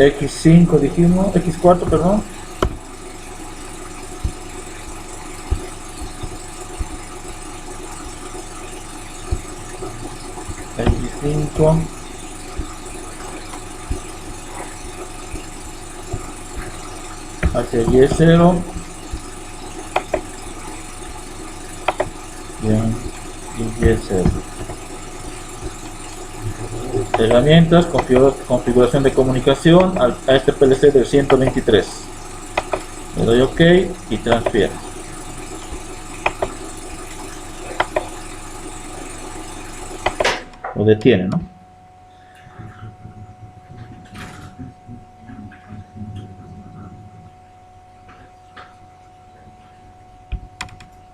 X5 dijimos, X4, perdón. X5 hacia Y0. Bien, y Y0. Herramientas, configuración de comunicación a este PLC del 123. Le doy OK y transfiero. Lo detiene, ¿no?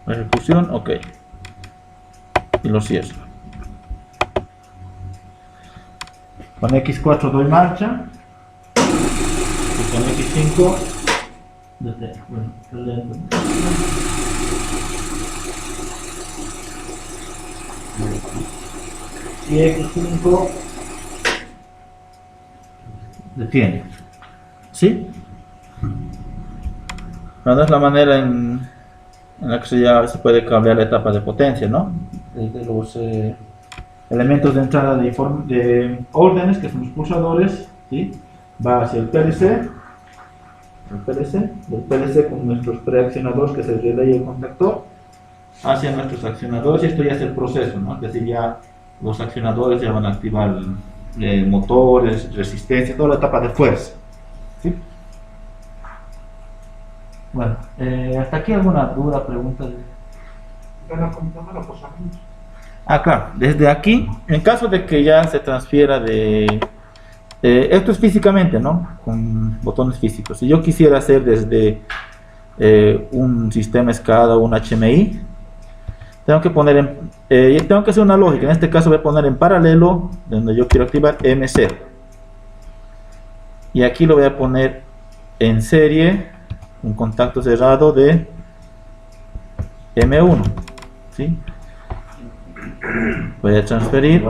Ejecución, OK. Y lo cierro. Con X4 doy marcha. Y con X5 detengo. Bueno, lento. Y X5 detiene. ¿Sí? Bueno, es la manera en la que se puede cambiar la etapa de potencia, ¿no? De los elementos de entrada de órdenes, que son los pulsadores, ¿sí? Va hacia el PLC, del PLC con nuestros preaccionadores, que es el relay y el contactor, hacia nuestros accionadores, y esto ya es el proceso, ¿no? Es decir, ya los accionadores ya van a activar motores, resistencia, toda la etapa de fuerza, ¿sí? Bueno, hasta aquí alguna duda, pregunta. De la computadora posamos. Claro, desde aquí, en caso de que ya se transfiera esto es físicamente, ¿no? Con botones físicos. Si yo quisiera hacer desde un sistema SCADA o un HMI, tengo que hacer una lógica. En este caso voy a poner en paralelo, donde yo quiero activar M0. Y aquí lo voy a poner en serie, un contacto cerrado de M1, ¿sí? Voy a transferir.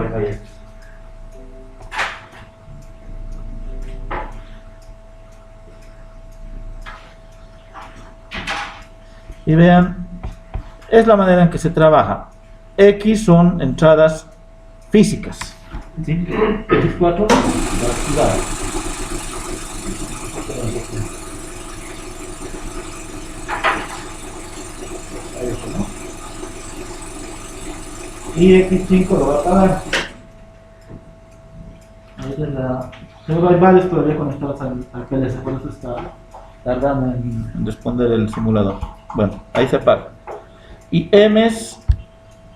Y vean, es la manera en que se trabaja. X son entradas físicas, ¿sí? X4 va a activar. Y X5 lo va a apagar. Luego hay varios todavía conectados al PLC, por eso está tardando en responder el simulador. Bueno, ahí se apaga. Y M's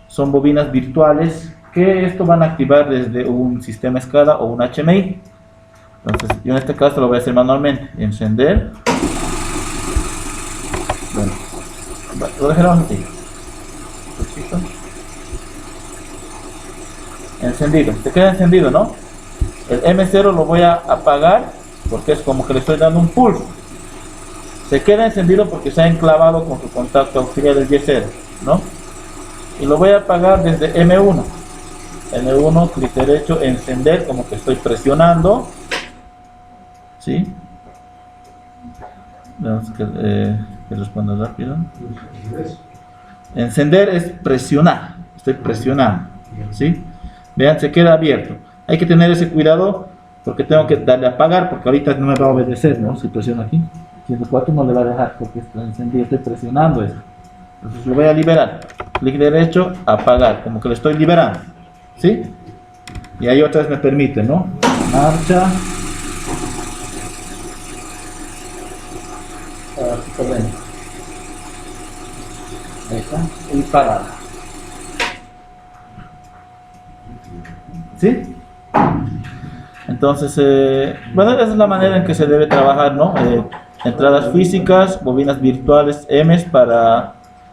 son bobinas virtuales que esto van a activar desde un sistema SCADA o un HMI. Entonces, yo en este caso lo voy a hacer manualmente. Encender. Bueno, lo dejaremos así. Encendido, se queda encendido, ¿no? El M0 lo voy a apagar porque es como que le estoy dando un pulso. Se queda encendido porque se ha enclavado con su contacto auxiliar del Y0, ¿no? Y lo voy a apagar desde M1. M1, clic derecho, encender, como que estoy presionando, ¿sí? Veamos que responda rápido. Encender es presionar, estoy presionando, ¿sí? Vean, se queda abierto. Hay que tener ese cuidado porque tengo que darle a apagar porque ahorita no me va a obedecer, ¿no? Si presiono aquí, 104 no le va a dejar porque está encendido, estoy presionando eso. Entonces lo voy a liberar. Clic derecho, apagar, como que lo estoy liberando, ¿sí? Y ahí otra vez me permite, ¿no? Marcha. Ahí está. Y parada. ¿Sí? Entonces, bueno, esa es la manera en que se debe trabajar, ¿no? Entradas físicas, bobinas virtuales, M's para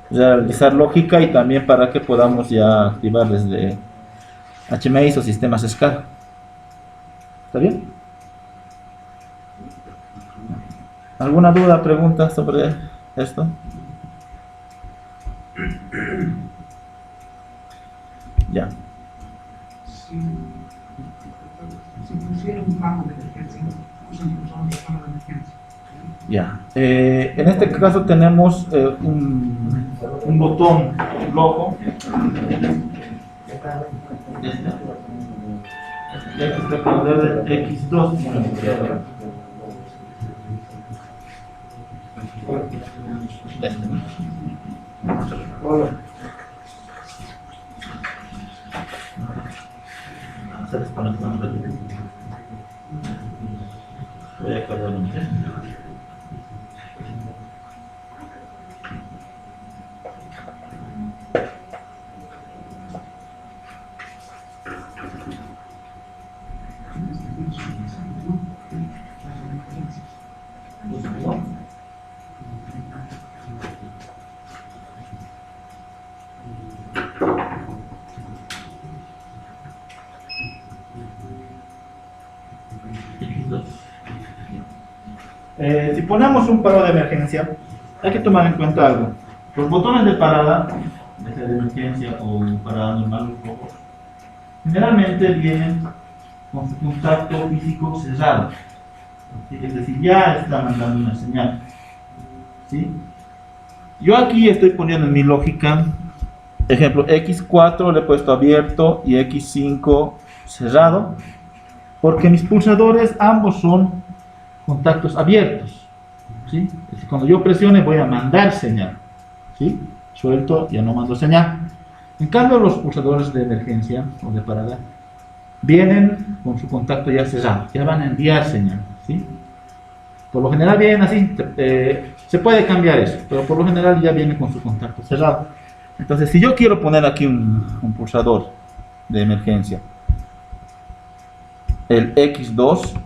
realizar lógica y también para que podamos ya activar desde HMI o sistemas SCADA. ¿Está bien? ¿Alguna duda, pregunta sobre esto? Ya. Si pusiera un rango de emergencia, Pues impulsamos la zona de emergencia. Ya. En este caso tenemos un botón rojo. Este. Y hay que responder X2. Este, ¿no? Se desconecta un ratito. Voy a cargar un test. Si ponemos un paro de emergencia, hay que tomar en cuenta algo. Los botones de parada, ya sea de emergencia o parada normal, rojo, generalmente vienen con su contacto físico cerrado. ¿Sí? Es decir, ya está mandando una señal. ¿Sí? Yo aquí estoy poniendo en mi lógica, ejemplo, X4 le he puesto abierto y X5 cerrado, porque mis pulsadores ambos son contactos abiertos. ¿Sí? Es decir, cuando yo presione voy a mandar señal. ¿Sí? Suelto, ya no mando señal. En cambio, los pulsadores de emergencia o de parada vienen con su contacto ya cerrado, ya van a enviar señal. ¿Sí? Por lo general vienen así, se puede cambiar eso, pero por lo general ya viene con su contacto cerrado. Entonces, si yo quiero poner aquí un pulsador de emergencia, el X2,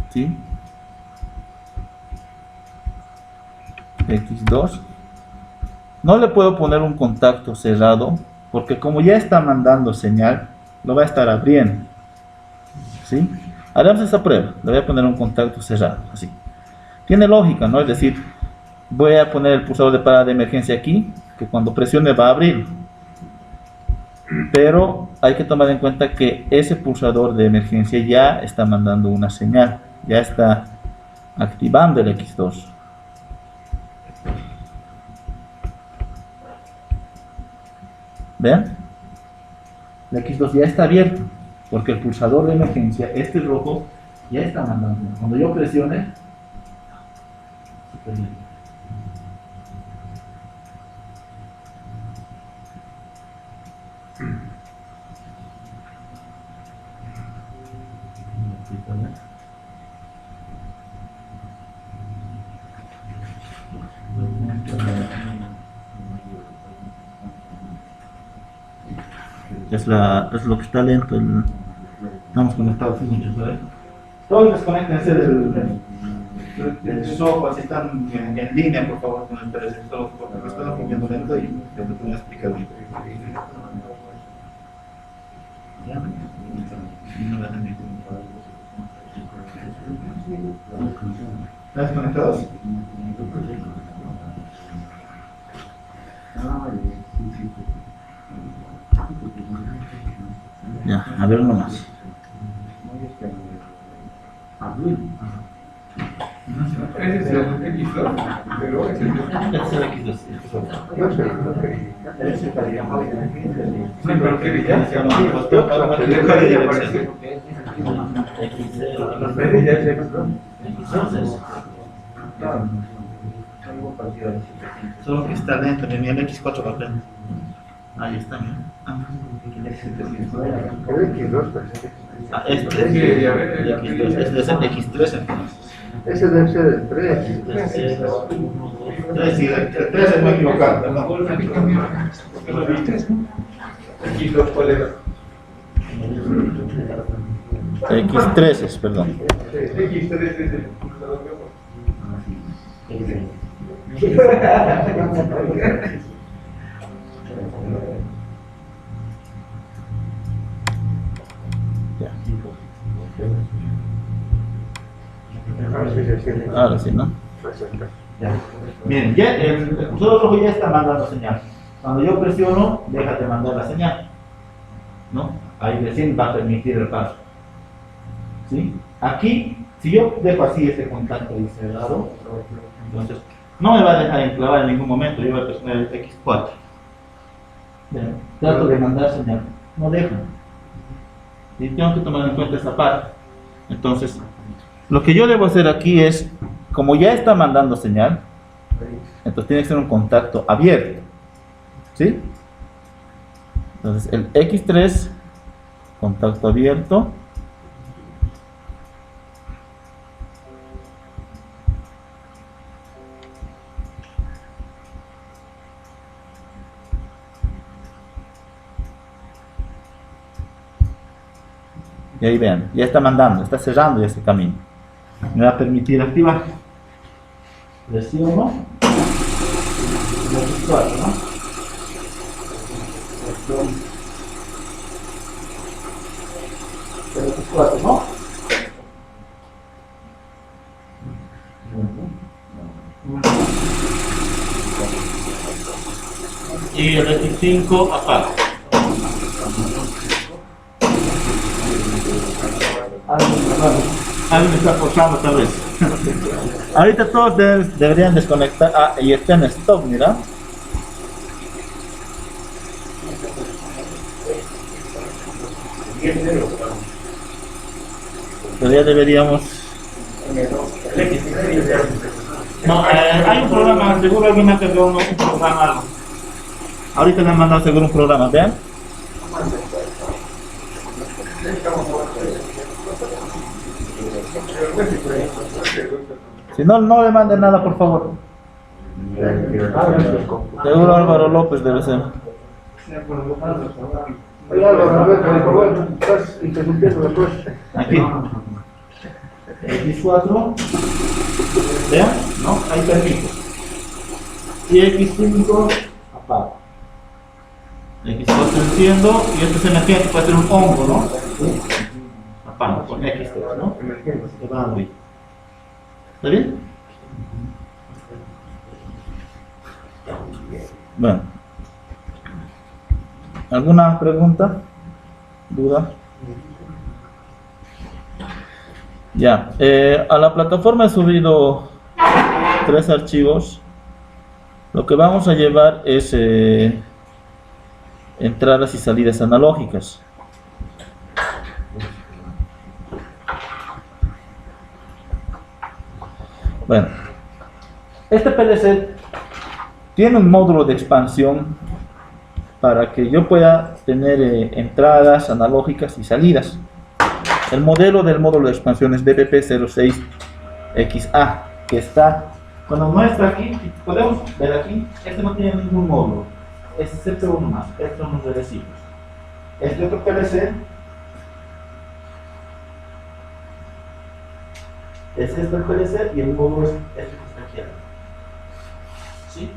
¿sí? X2, no le puedo poner un contacto cerrado, porque como ya está mandando señal, lo va a estar abriendo. ¿Sí? Haremos esa prueba, le voy a poner un contacto cerrado, así. Tiene lógica, ¿no? Es decir, voy a poner el pulsador de parada de emergencia aquí, que cuando presione va a abrir. Pero hay que tomar en cuenta que ese pulsador de emergencia ya está mandando una señal, ya está activando el X2. ¿Ven? El X2 ya está abierto, porque el pulsador de emergencia, este rojo, ya está mandando. Cuando yo presione, es lo que está lento. Estamos conectados sin mucho, ¿sabes? Todos desconectense del software, si están en línea, por favor, con el televisor, porque lo están moviendo lento y te lo voy a explicar bien. ¿Ya? No la entendí. ¿Están desconectados? Ya, a ver uno más. Ese es el X2, pero ese es el X2. pero ¿qué ya? Solo que está dentro de mi X4 va a prender. Ahí está, mira. Este es el X2, este es el X3 entonces. Ese debe ser el 3. Sí, el 3 es muy equivocado, ¿verdad? X2, ¿cuál era? X3 es, perdón. X3 es el pulsador de ojos. Ya. Ahora sí, ¿no? Ya. Bien, ya el pulsador rojo ya está mandando señal. Cuando yo presiono, deja de mandar la señal, ¿no? Ahí recién va a permitir el paso. ¿Sí? Aquí Si yo dejo así ese contacto ahí cerrado, entonces no me va a dejar enclavar en ningún momento. Yo voy a presionar el X4. Bien, trato de mandar señal, no deja. Y tengo que tomar en cuenta esa parte. Entonces, lo que yo debo hacer aquí es, como ya está mandando señal, entonces tiene que ser un contacto abierto. ¿Sí? Entonces, el X3, contacto abierto. Y ahí vean, ya está mandando, está cerrando ese camino. Me va a permitir activar. Presiono. X4, ¿no? X4, ¿no? Y el X5 apaga. Alguien me está forzando tal vez. Ahorita todos deberían desconectar. Ah, y está en stop, mira. Pero ya deberíamos. No, hay un programa, seguro alguien ha cargado un programa. Ahorita le han mandado seguro un programa, vean. Si no, no le manden nada, por favor. Seguro Álvaro López debe ser. Oye, Álvaro, a ver, por favor, estás interrumpiendo la cosa. Aquí. X4. ¿Vean? ¿No? Ahí permito. Y X5 apago. X4 enciendo y este es emergente, puede ser un hongo, ¿no? Apago con X3, ¿no? Se va a abrir. ¿Está bien? Bueno. ¿Alguna pregunta? ¿Duda? Ya. A la plataforma he subido 3 archivos. Lo que vamos a llevar es entradas y salidas analógicas. Bueno, este PLC tiene un módulo de expansión para que yo pueda tener entradas analógicas y salidas. El modelo del módulo de expansión es DBP06XA, que está, cuando muestra aquí, podemos ver aquí, este no tiene ningún módulo, excepto uno más, estos son los recibos. Este otro PLC es este el PLC y el módulo es este que está aquí arriba. ¿Sí?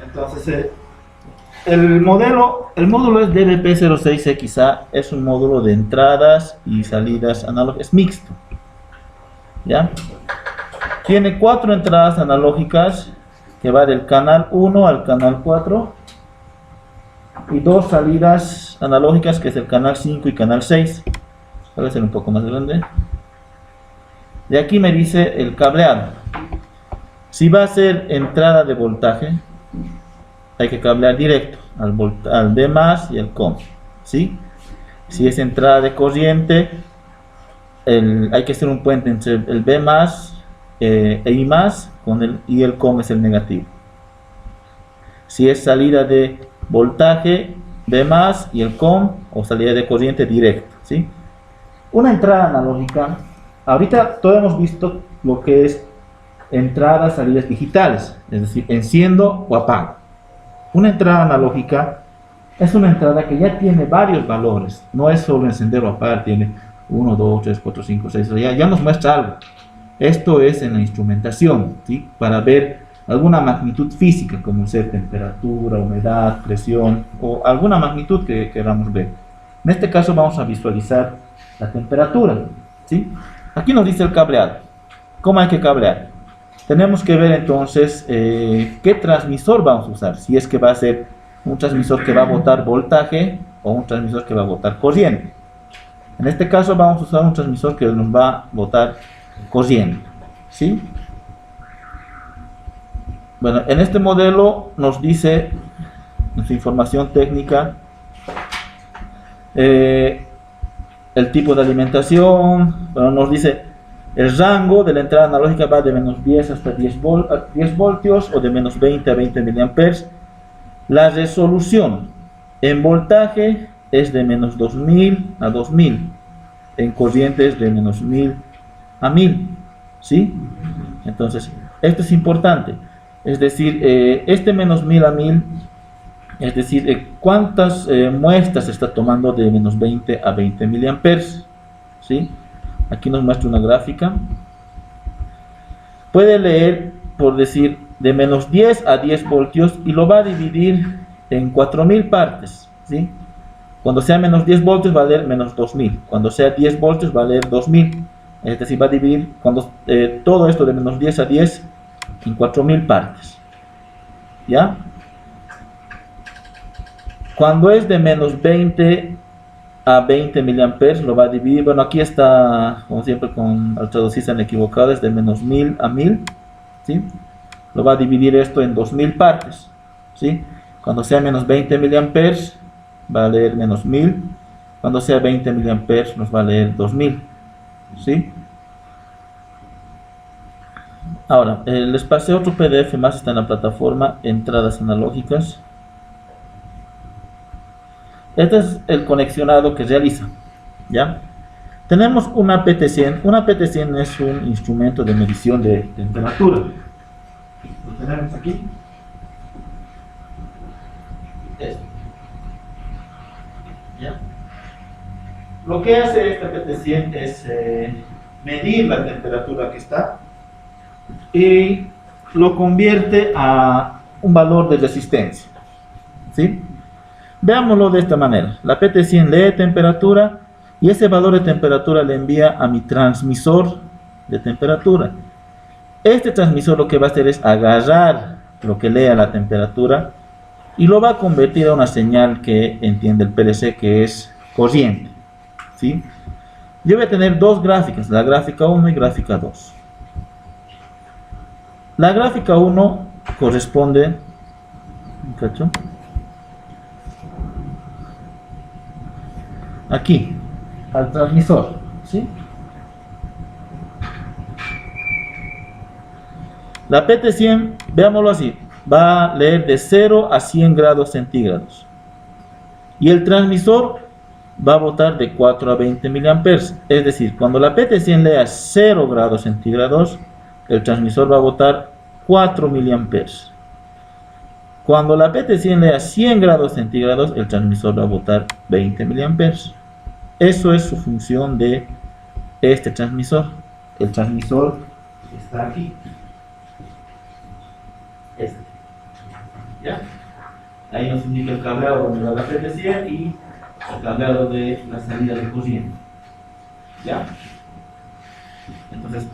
Entonces, el módulo es DBP06XA, es un módulo de entradas y salidas analógicas, es mixto. ¿Ya? Tiene 4 entradas analógicas que va del canal 1 al canal 4 y 2 salidas analógicas que es el canal 5 y canal 6. Puede ser un poco más grande. De aquí me dice el cableado. Si va a ser entrada de voltaje, hay que cablear directo al B+ y al COM, ¿sí? Si es entrada de corriente, hay que hacer un puente entre el B+ e I+ y el COM es el negativo. Si es salida de voltaje, B+ y el COM, o salida de corriente directo, ¿sí? Una entrada analógica, ahorita todos hemos visto lo que es entradas, salidas digitales, es decir, enciendo o apago. Una entrada analógica es una entrada que ya tiene varios valores, no es solo encender o apagar, tiene 1, 2, 3, 4, 5, 6, ya nos muestra algo. Esto es en la instrumentación, ¿sí? Para ver alguna magnitud física, como ser temperatura, humedad, presión, o alguna magnitud que queramos ver. En este caso vamos a visualizar la temperatura, ¿sí? Aquí nos dice el cableado. ¿Cómo hay que cablear? Tenemos que ver entonces qué transmisor vamos a usar, si es que va a ser un transmisor que va a botar voltaje o un transmisor que va a botar corriente. En este caso vamos a usar un transmisor que nos va a botar corriente, ¿sí? Bueno, en este modelo nos dice nuestra información técnica el tipo de alimentación. Bueno, nos dice el rango de la entrada analógica va de menos 10 hasta 10 voltios o de menos 20 a 20 miliamperes. La resolución en voltaje es de menos 2000 a 2000, en corriente es de menos 1000 a 1000, ¿sí? Entonces, esto es importante, es decir, este menos 1000 a 1000, es decir, cuántas muestras se está tomando de menos 20 a 20 miliamperes, ¿sí? Aquí nos muestra una gráfica. Puede leer, por decir, de menos 10 a 10 voltios y lo va a dividir en 4000 partes, ¿sí? Cuando sea menos 10 voltios va a leer menos 2000, cuando sea 10 voltios va a leer 2000, es decir, va a dividir todo esto de menos 10 a 10 en 4000 partes, ¿ya? Cuando es de menos 20 a 20 miliamperes lo va a dividir, bueno, aquí está, como siempre, al traducir se han equivocado, es de menos 1000 a 1000, ¿sí? Lo va a dividir esto en 2000 partes, ¿sí? Cuando sea menos 20 miliamperes va a leer menos 1000, cuando sea 20 miliamperes nos va a leer 2000, ¿sí? Ahora, les pasé otro PDF más, está en la plataforma Entradas Analógicas. Este es el conexionado que realiza, ¿ya? Tenemos una PT100. Una PT100 es un instrumento de medición de temperatura. Lo tenemos aquí. Este. ¿Ya? Lo que hace esta PT100 es medir la temperatura que está y lo convierte a un valor de resistencia, ¿sí? Veámoslo de esta manera. La PT100 lee temperatura y ese valor de temperatura le envía a mi transmisor de temperatura. Este transmisor lo que va a hacer es agarrar lo que lea la temperatura y lo va a convertir a una señal que entiende el PLC, que es corriente, ¿sí? Yo voy a tener dos gráficas, la gráfica 1 y gráfica 2. La gráfica 1 corresponde, ¿cacho?, aquí, al transmisor, ¿sí? La PT100, veámoslo así, va a leer de 0 a 100 grados centígrados. Y el transmisor va a botar de 4 a 20 miliamperes. Es decir, cuando la PT100 lea 0 grados centígrados, el transmisor va a botar 4 miliamperes. Cuando la PT100 lea 100 grados centígrados, el transmisor va a botar 20 miliamperes. Eso es su función de este transmisor. El transmisor está aquí. Este. ¿Ya? Ahí nos indica el cableado donde va la PT100 y el cableado de la salida de corriente. ¿Ya? Entonces,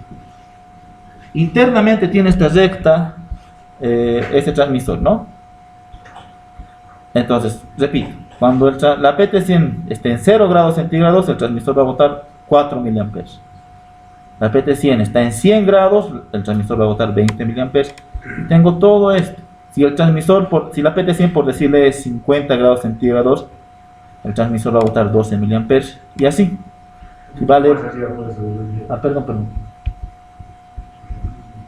internamente tiene esta recta, este transmisor, ¿no? Entonces, repito, cuando la PT100 esté en 0 grados centígrados, el transmisor va a botar 4 miliamperes. La PT100 está en 100 grados, el transmisor va a botar 20 miliamperes. Tengo todo esto. Si el transmisor, si la PT100 por decirle es 50 grados centígrados, el transmisor va a botar 12 miliamperes. Y así. Si vale... perdón.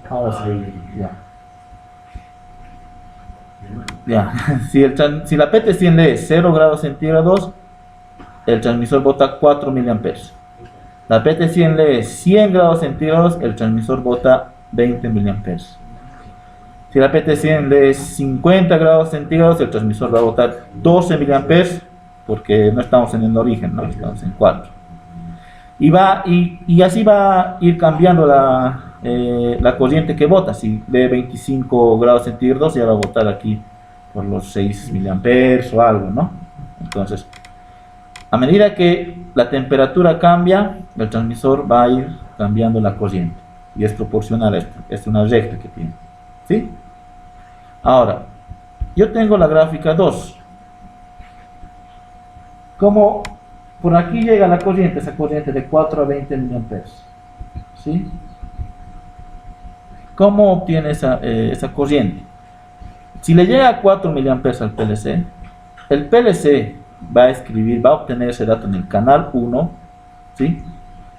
Ahora sí, ya. Ya, si la PT100 lee 0 grados centígrados, el transmisor bota 4 miliamperes. La PT100 lee 100 grados centígrados, el transmisor bota 20 miliamperes. Si la PT100 lee 50 grados centígrados, el transmisor va a botar 12 miliamperes, porque no estamos en el origen, ¿no? Estamos en 4. Y así va a ir cambiando la corriente que bota. Si lee 25 grados centígrados, ya va a botar aquí por los 6 miliamperes o algo, ¿no? Entonces, a medida que la temperatura cambia, el transmisor va a ir cambiando la corriente. Y es proporcional a esto. Es una recta que tiene. ¿Sí? Ahora, yo tengo la gráfica 2. ¿Cómo por aquí llega la corriente, esa corriente de 4 a 20 miliamperes. ¿Sí? ¿Cómo obtiene esa corriente? Si le llega a 4 miliamperes al PLC, el PLC va a obtener ese dato en el canal 1, ¿sí?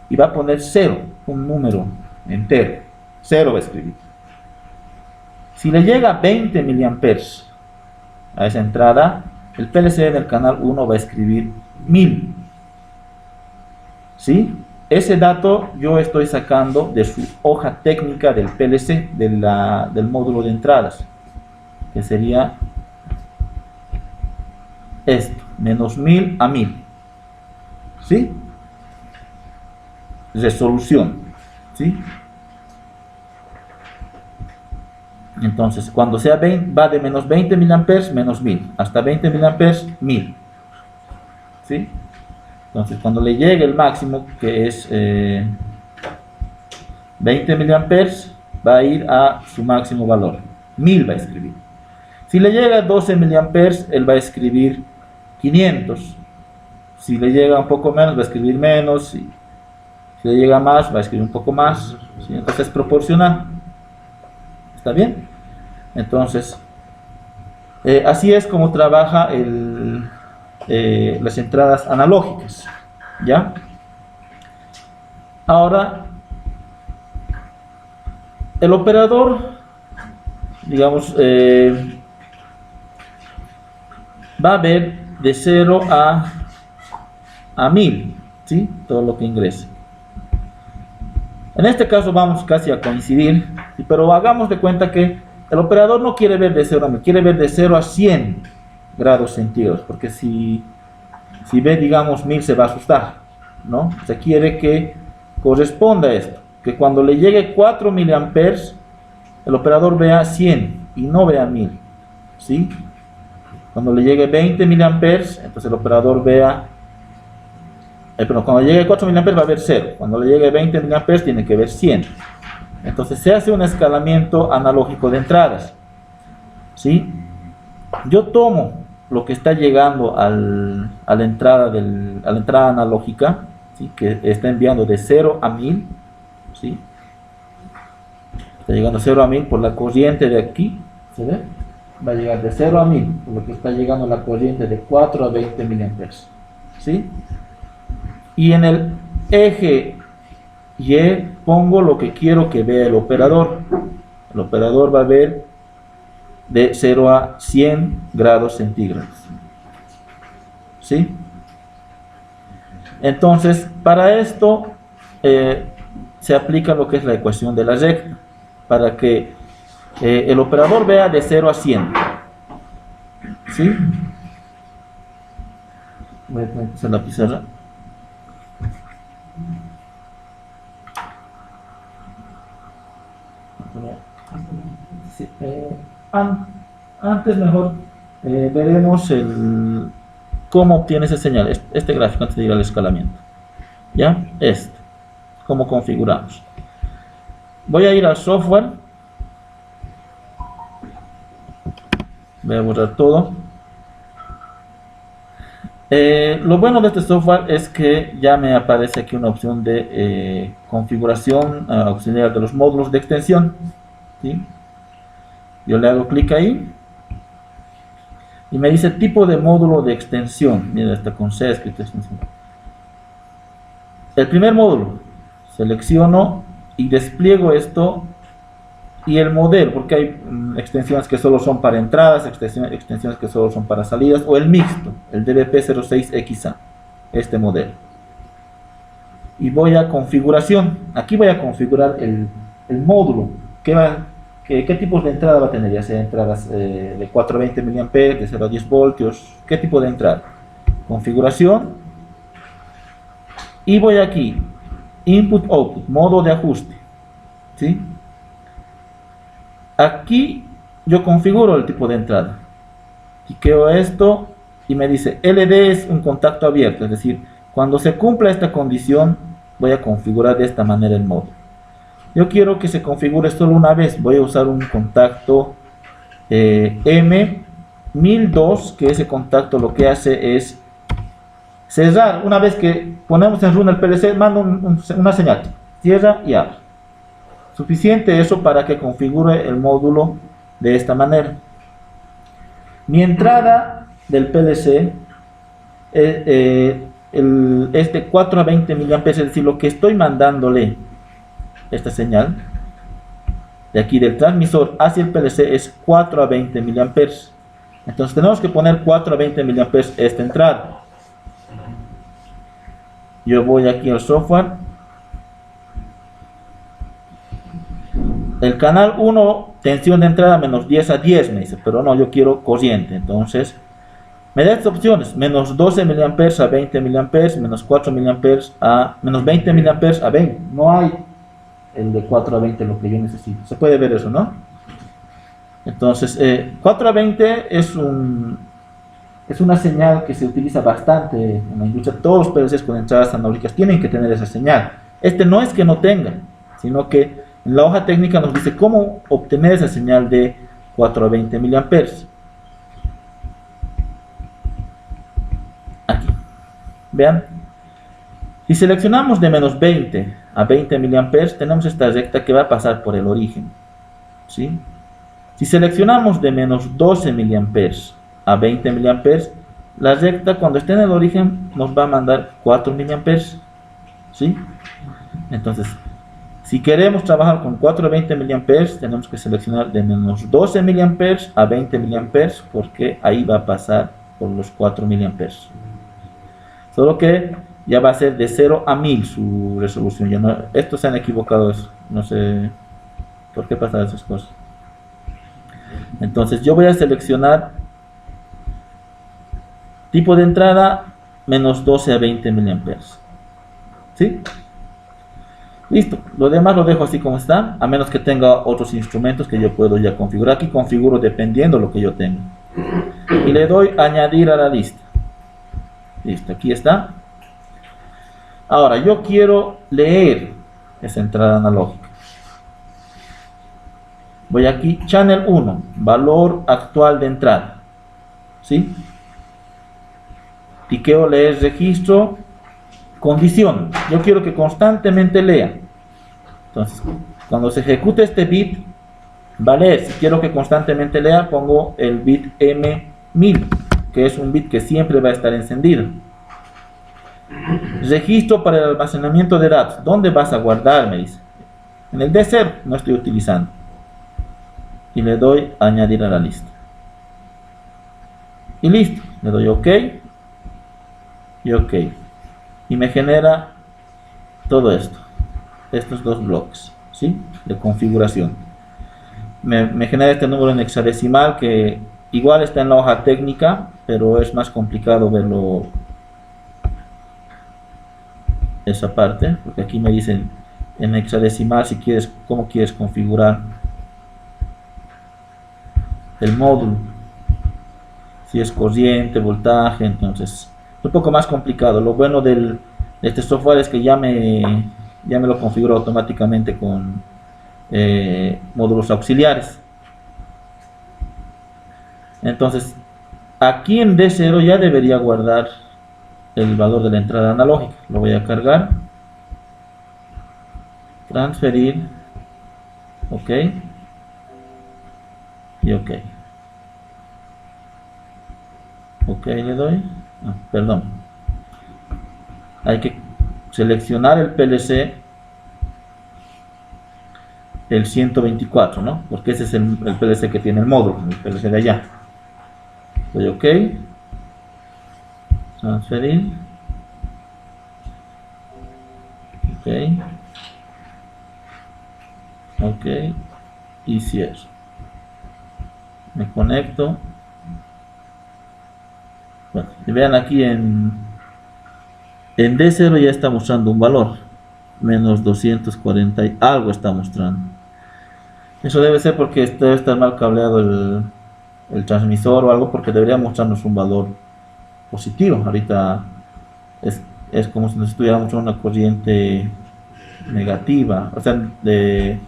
Y va a poner 0, un número entero, 0 va a escribir. Si le llega a 20 miliamperes a esa entrada, el PLC en el canal 1 va a escribir 1000. ¿Sí? Ese dato yo estoy sacando de su hoja técnica del PLC, del módulo de entradas, que sería esto, menos 1000 a 1000. ¿Sí? Resolución. ¿Sí? Entonces, cuando sea 20, va de menos 20 miliamperes, menos 1000, hasta 20 miliamperes, 1000. ¿Sí? Entonces, cuando le llegue el máximo, que es 20 miliamperes, va a ir a su máximo valor. 1000 va a escribir. Si le llega a 12 miliamperes, él va a escribir 500. Si le llega un poco menos, va a escribir menos. Si le llega más, va a escribir un poco más. ¿Sí? Entonces, es proporcional. ¿Está bien? Entonces, así es como trabaja las entradas analógicas. ¿Ya? Ahora, el operador, digamos, va a ver de 0 a 1000, ¿sí? Todo lo que ingrese. En este caso vamos casi a coincidir, pero hagamos de cuenta que el operador no quiere ver de 0 a 1000, quiere ver de 0 a 100 grados centígrados, porque si ve, digamos, 1000 se va a asustar, ¿no? Se quiere que corresponda a esto, que cuando le llegue 4 miliamperes, el operador vea 100 y no vea 1000, ¿sí? Cuando le llegue 20 miliamperes, entonces el operador vea, pero cuando llegue 4 miliamperes va a ver 0, cuando le llegue 20 miliamperes tiene que ver 100. Entonces se hace un escalamiento analógico de entradas, ¿sí? Yo tomo lo que está llegando a la entrada analógica, ¿sí? Que está enviando de 0 a 1000, ¿sí? Está llegando de 0 a 1000 por la corriente de aquí, ¿se ve? Va a llegar de 0 a 1000, por lo que está llegando la corriente de 4 a 20 miliamperes, ¿sí? Y en el eje Y pongo lo que quiero que vea el operador. El operador va a ver de 0 a 100 grados centígrados, ¿sí? Entonces, para esto se aplica lo que es la ecuación de la recta, para que el operador vea de 0 a 100, ¿sí? Voy a hacer la pizarra. Sí, antes mejor veremos cómo obtiene esa señal, este gráfico antes de ir al escalamiento. ¿Ya? Cómo configuramos. Voy a ir al software. Voy a borrar todo. Lo bueno de este software es que ya me aparece aquí una opción de configuración auxiliar de los módulos de extensión, ¿sí? Yo le hago clic ahí y me dice tipo de módulo de extensión. Mira, está con C escrito extensión. El primer módulo, selecciono y despliego esto y el modelo, porque hay extensiones que solo son para entradas, extensiones que solo son para salidas, o el mixto, el DBP06XA, este modelo. Y voy a configuración. Aquí voy a configurar el módulo. ¿Qué tipos de entrada va a tener? Ya sea entradas de 420 mA, de 0 a 10 voltios. ¿Qué tipo de entrada? Configuración. Y voy aquí, Input-Output, modo de ajuste, ¿sí? Aquí yo configuro el tipo de entrada. Cliqueo esto y me dice LD es un contacto abierto, es decir, cuando se cumpla esta condición voy a configurar de esta manera el módulo. Yo quiero que se configure solo una vez, voy a usar un contacto M1002, que ese contacto lo que hace es Cerrar, una vez que ponemos en run el PLC, manda una señal, cierra y abre. Suficiente eso para que configure el módulo de esta manera. Mi entrada del PLC es de 4 a 20 mA, es decir, lo que estoy mandándole esta señal de aquí del transmisor hacia el PLC es 4 a 20 mA. Entonces tenemos que poner 4 a 20 mA esta entrada. Yo voy aquí al software. El canal 1, tensión de entrada menos 10 a 10, me dice, pero no, yo quiero corriente. Entonces, me da estas opciones, menos 12 mA a 20 mA, menos 4 mA a menos 20 mA a 20. No hay el de 4 a 20 lo que yo necesito. Se puede ver eso, ¿no? Entonces, 4 a 20 es una señal que se utiliza bastante en la industria. Todos los PLCs con entradas analógicas tienen que tener esa señal. Este no es que no tenga, sino que en la hoja técnica nos dice cómo obtener esa señal de 4 a 20 mA. Aquí. Vean. Si seleccionamos de menos 20 a 20 mA, tenemos esta recta que va a pasar por el origen. ¿Sí? Si seleccionamos de menos 12 mA a 20 mA, la recta cuando esté en el origen nos va a mandar 4 mA. ¿Sí? Entonces, si queremos trabajar con 4 a 20 mA, tenemos que seleccionar de menos 12 mA a 20 mA, porque ahí va a pasar por los 4 mA. Solo que ya va a ser de 0 a 1000 su resolución. Ya no, estos se han equivocado, no sé por qué pasan esas cosas. Entonces yo voy a seleccionar tipo de entrada menos 12 a 20 mA. ¿Sí? Listo, lo demás lo dejo así como está, a menos que tenga otros instrumentos que yo puedo ya configurar. Aquí configuro dependiendo lo que yo tenga. Y le doy añadir a la lista. Listo, aquí está. Ahora, yo quiero leer esa entrada analógica. Voy aquí, channel 1, valor actual de entrada. ¿Sí? Tiqueo leer registro. Condición, yo quiero que constantemente lea. Entonces, cuando se ejecute este bit, va a leer. Si quiero que constantemente lea, pongo el bit M1000, que es un bit que siempre va a estar encendido. Registro para el almacenamiento de datos. ¿Dónde vas a guardar? Me dice. En el D0 no estoy utilizando. Y le doy añadir a la lista. Y listo. Le doy OK. Y OK. Y me genera todo esto, estos dos bloques, ¿sí? De configuración. Me genera este número en hexadecimal que igual está en la hoja técnica, pero es más complicado verlo esa parte, porque aquí me dicen en hexadecimal si quieres, cómo quieres configurar el módulo, si es corriente, voltaje. Entonces un poco más complicado. Lo bueno de este software es que ya me lo configuro automáticamente con módulos auxiliares. Entonces aquí en D0 ya debería guardar el valor de la entrada analógica. Lo voy a cargar, transferir, OK y OK. OK le doy. Perdón, hay que seleccionar el PLC, el 124, ¿no? Porque ese es el PLC que tiene el módulo, el PLC de allá. Doy OK, transferir, OK, OK y cierro. Me conecto. Bueno, y vean aquí en D0 ya está mostrando un valor, menos 240 y algo está mostrando. Eso debe ser porque debe estar mal cableado el transmisor o algo, porque debería mostrarnos un valor positivo. Ahorita es como si nos estuviera mostrando una corriente negativa, o sea, de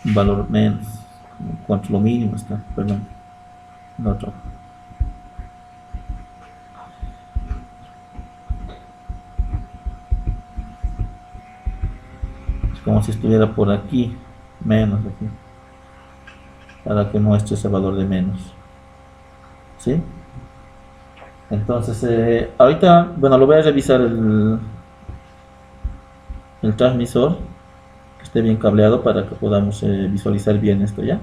un valor menos. ¿Cuánto es lo mínimo? Está, perdón, no otro. como si estuviera por aquí, menos aquí, para que muestre ese valor de menos, ¿sí? Entonces, ahorita, bueno, lo voy a revisar el transmisor, que esté bien cableado para que podamos visualizar bien esto ya.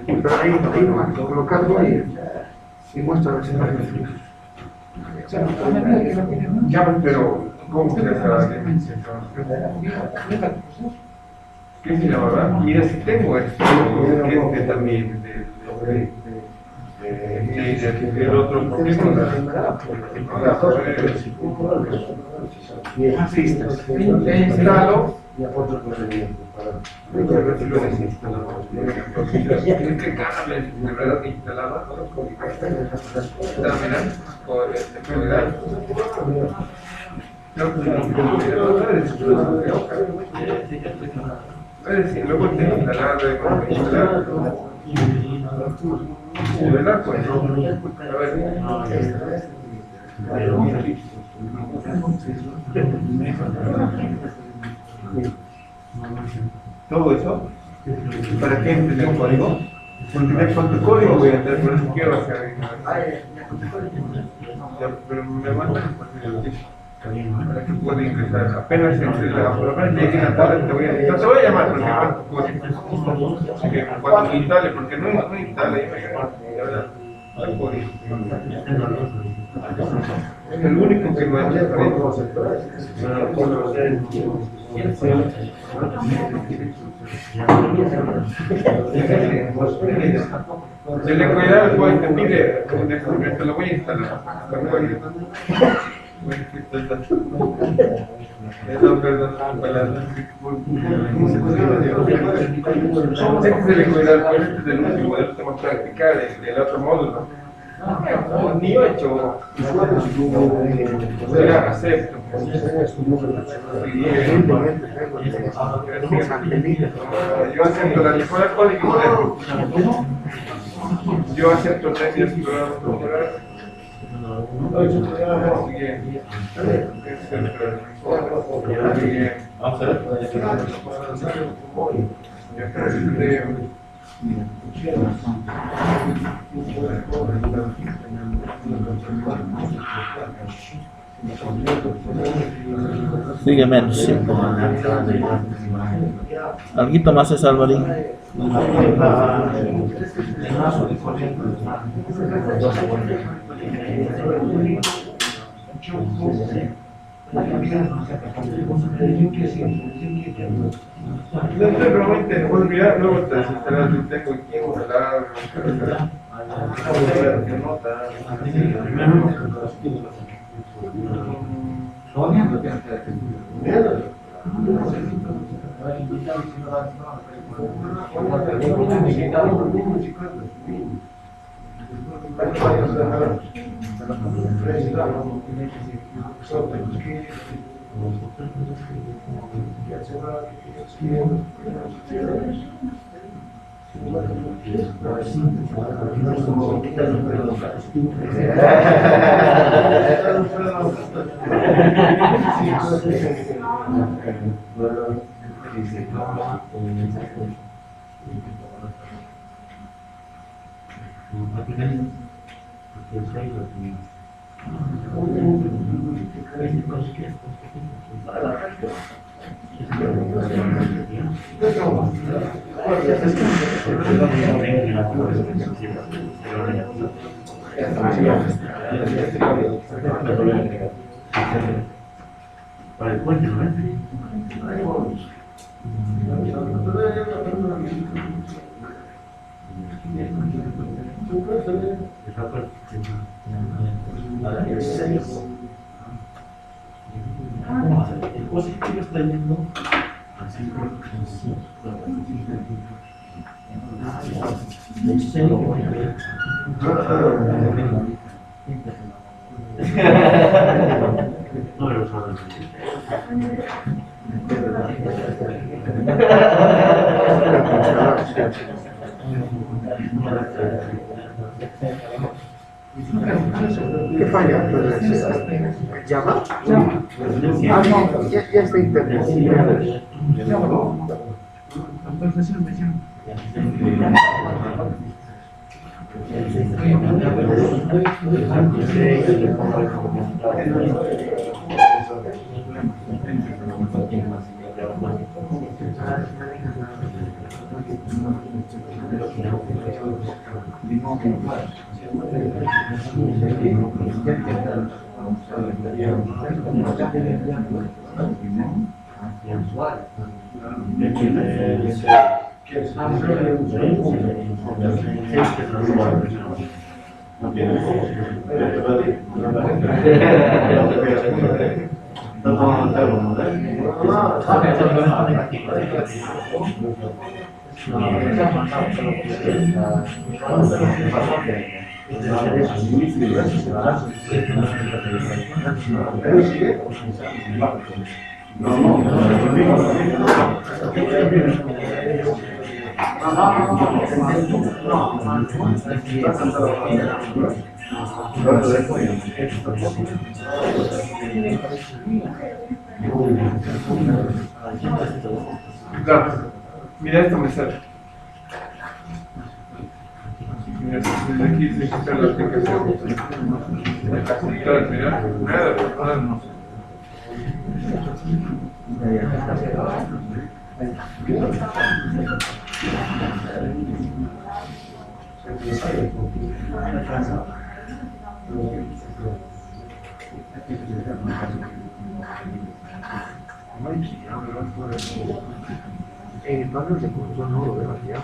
Pero ahí colocarlo y muestra el escenario. Ya, pero ¿cómo se hace? ¿Qué se llama, verdad? Mira, si tengo esto, que también del otro, ¿por qué no instalo? Y a otro procedimiento para ¿Qué cambia de verdad que instalaba? Luego te instalar, de verdad, pues, a ver. Todo eso, ¿para qué empecé un código? Porque con tu código voy a entrar, por eso quiero hacer. Pero me manda para que pueda ingresar. Apenas entre la programa, llegue a la tarde, te voy a decir, te voy a llamar porque mando tu código. Que cuando instale, porque no instala, y me verdad. El código. Es el único que me ha hecho. Se le cuida el código, te pide, te lo voy a instalar. Perdón, se le cuida el código del último, del último practicar del otro módulo. Ni yo he hecho. Acepto. Yo acepto la lectura del código. Yo acepto tesis exploradas. Vamos a ver. Sigue menos, sí. Alguito más es Alvarín. Realmente, luego te desinstalas, yo tengo aquí en instalar, Para el puente, ¿no? El positivo está yendo así. No le gusta ¿Qué falla? ¿Llama? Ah, no, ya está internet. Claro. Mira esto me sale. Mira, aquí se quita la aplicación. Mira, nada, no. En el panel de control no lo veo allá.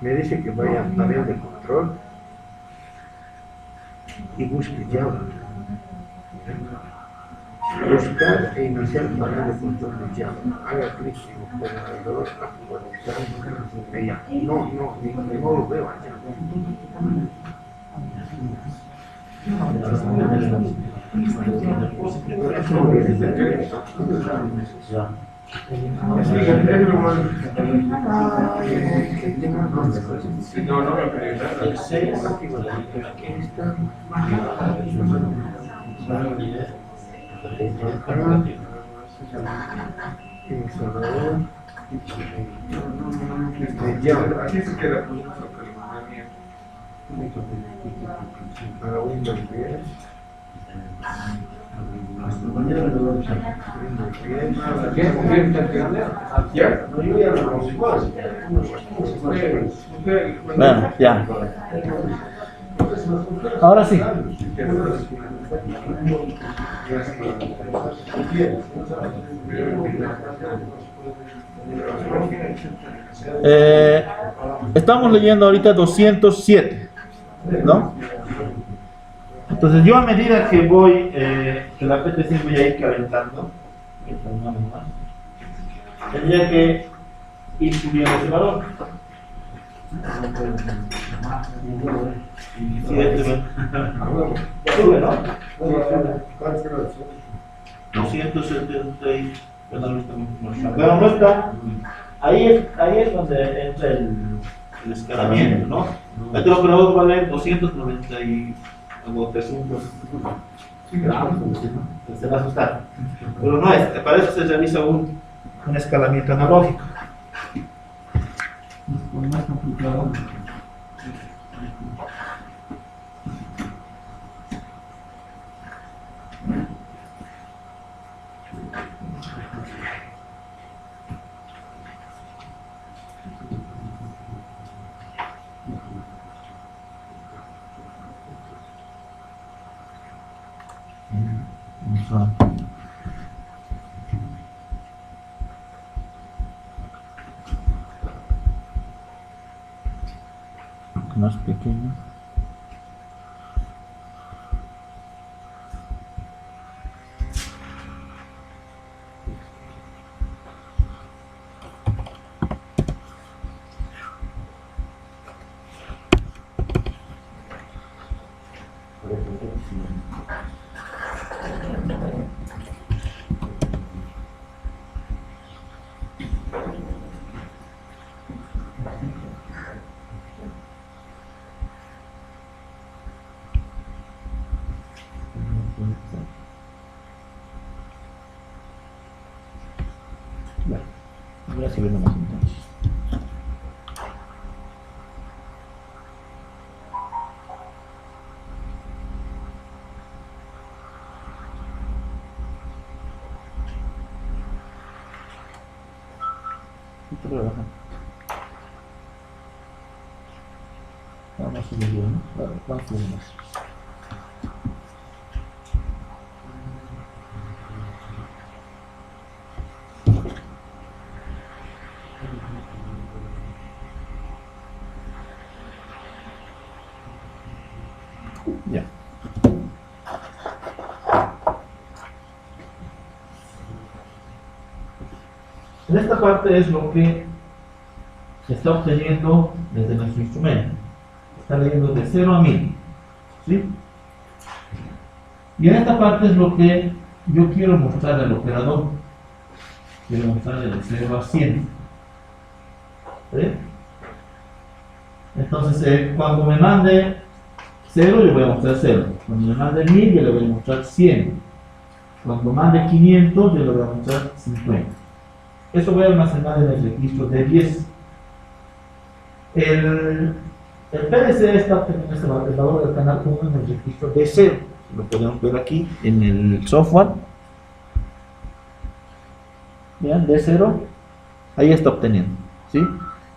Me dice que vaya al panel de control y busque Java. Buscar e iniciar panel de control de Java. Haga clic en operador actualizar. Ella. No lo veo allá. No, no me creo nada. Aquí se queda. Para Windows 10. ¿Ya? Bueno, ya. Ahora sí. Estamos leyendo ahorita 207, ¿no? Entonces yo a medida que voy, que la PT5 voy a ir calentando, tendría que ir subiendo ese valor. Sube, ¿no? 270 y... Pero no está. Ahí es donde entra el escalamiento, ¿no? Este operador vale 290 y como 300. Sí, claro, se va a asustar. Pero no es, para eso se realiza un escalamiento analógico. Es más complicado. Más pequeño. Bueno, voy a subir nomás entonces. Vamos a subir uno, vamos a subir más. Ya. En esta parte es lo que se está obteniendo desde nuestro instrumento. Está leyendo de 0 a 1000. ¿Sí? Y en esta parte es lo que yo quiero mostrar al operador. Quiero mostrarle de 0 a 100. ¿Sí? Entonces, cuando me mande 0, le voy a mostrar 0. Cuando me mande 1000, yo le voy a mostrar 100. Cuando mande 500, yo le voy a mostrar 50. Eso voy a almacenar en el registro de 10. El PLC está obteniendo el valor del canal 1 en el registro de 0. Lo podemos ver aquí en el software. Vean, de 0. Ahí está obteniendo. ¿Sí?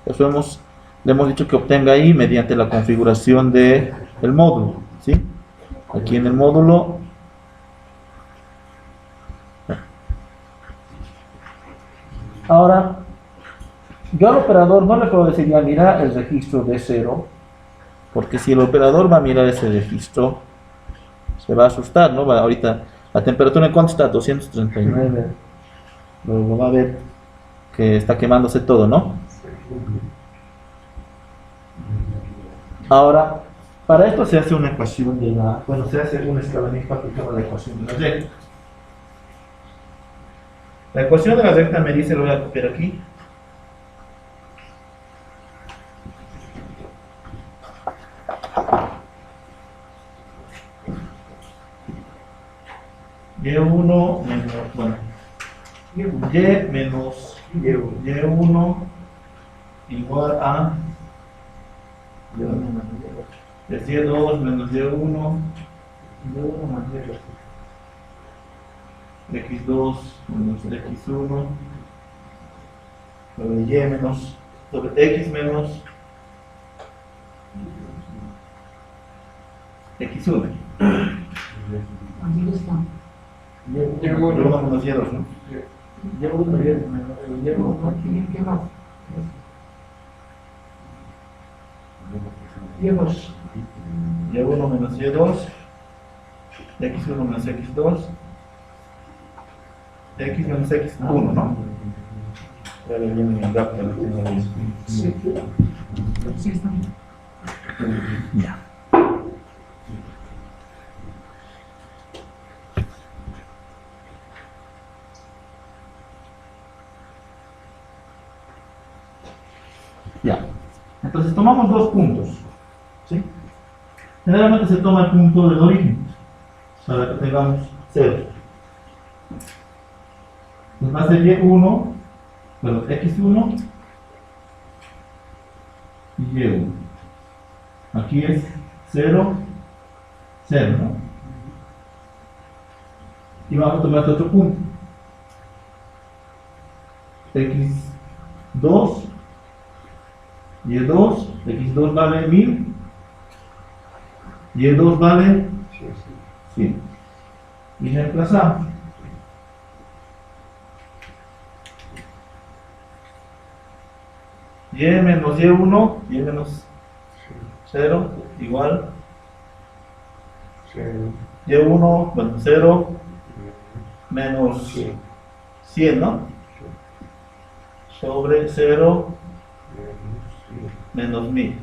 Eso le hemos dicho que obtenga ahí mediante la configuración del módulo. ¿Sí? Aquí en el módulo. Ahora, yo al operador no le puedo decir ya mira el registro de 0, porque si el operador va a mirar ese registro, se va a asustar, ¿no? Ahorita, la temperatura en cuánto está, 239, luego va a ver que está quemándose todo, ¿no? Ahora, para esto se hace una ecuación se hace un escalamiento aplicado a la ecuación de la recta. La ecuación de la recta me dice, lo voy a copiar aquí. Y1 menos, bueno, y menos y1 igual a y2 menos y1 x2 menos x1 sobre y menos sobre x menos x1. Y1 menos y2, ¿no? Y1 menos y2, x1 menos x2, x menos x1, ¿no? Ya le viene en rápido, lo tengo ahí. Sí. Sí, está bien. Ya. Ya. Entonces tomamos dos puntos, ¿sí? Generalmente se toma el punto del origen, para que tengamos 0. Nos va a ser y1, bueno, x1 y y1. Aquí es 0, 0, ¿no? Y vamos a tomar este otro punto. x2, y2, x2 vale 1000, y2 vale 100. Y reemplazamos. Y menos y1, y menos 0, igual. Y1, bueno, 0, menos 100, ¿no? Sobre 0, menos 1000.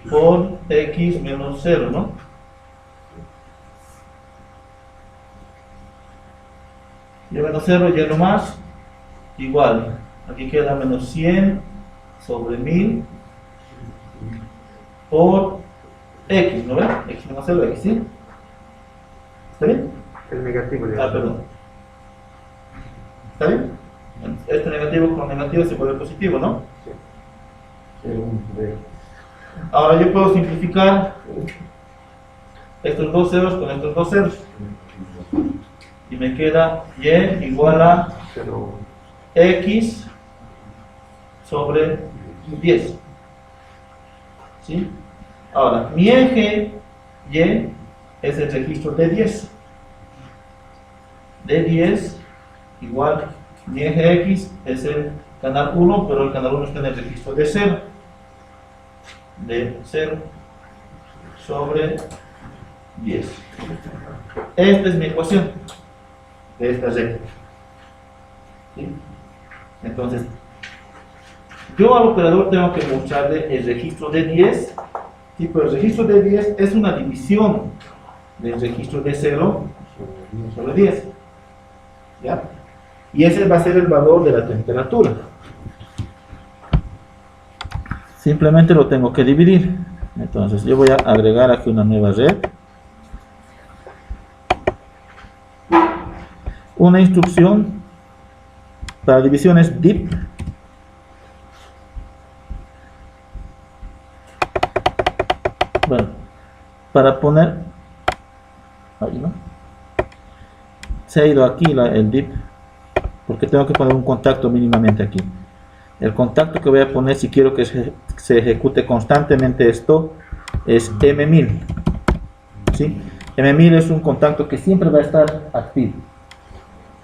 Por x menos 0, ¿no? Y menos 0, y más, igual. Aquí queda menos 100 sobre 1000 por x, ¿no ven? X menos 0, x, ¿sí? ¿Está bien? El negativo de Perdón. ¿Está bien? Este negativo con negativo se vuelve positivo, ¿no? Ahora yo puedo simplificar estos dos ceros con estos dos ceros. Y me queda y igual a x sobre 10. ¿Sí? Ahora, mi eje y es el registro de 10. De 10 igual, mi eje x es el canal 1, pero el canal 1 está en el registro de 0. De 0 sobre 10. Esta es mi ecuación de esta recta. ¿Sí? Entonces, yo al operador tengo que mostrarle el registro de 10, ¿sí? Pero el registro de 10 es una división del registro de 0 sobre 10. ¿Ya? Y ese va a ser el valor de la temperatura. Simplemente lo tengo que dividir. Entonces yo voy a agregar aquí una nueva red. Una instrucción para división es dip. Bueno, para poner ahí, ¿no? Se ha ido aquí el dip porque tengo que poner un contacto mínimamente aquí. El contacto que voy a poner si quiero que se ejecute constantemente esto es M1000. ¿Sí? M1000 es un contacto que siempre va a estar activo.